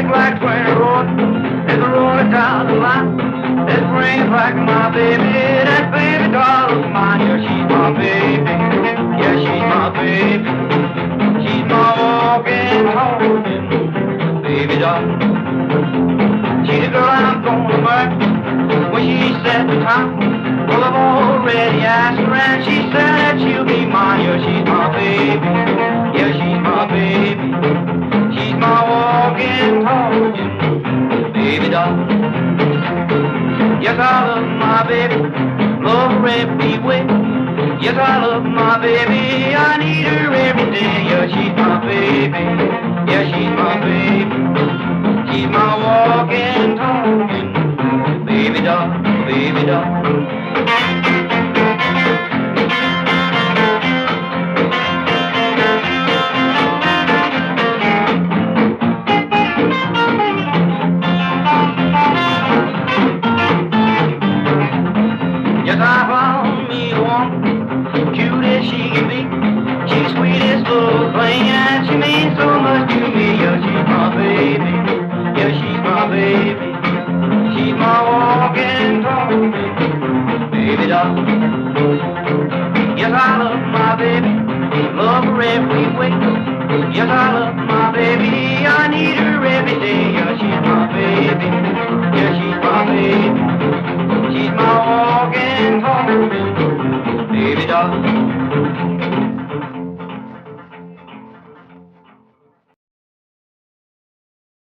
shake like 20 road. It's rolling down the line. It brings back my baby. That baby doll of mine. Yeah, she's my baby. Yeah, she's my baby. She's my walking, talking baby doll. She's the girl I'm gonna marry when she said the time. Well, I've already asked her and she said that she'll be mine. Yeah, she's my baby. Yeah, she's my baby. She's my walking, talking baby doll. Yes, I love my baby. Love her every way. Yes, I love my baby. I need her every day. Yeah, she's my baby. Yeah, she's my baby. She's my walking, talking baby doll, baby doll. Yes, I found me a woman, cute as she can be. She's sweet as little thing, and she means so much to me. Yeah, she's my baby. Yeah, she's my baby. She's my walking, talking baby doll. Yes, I love my baby. Love her every way. Yes, I love my baby. I need her every day. Yeah,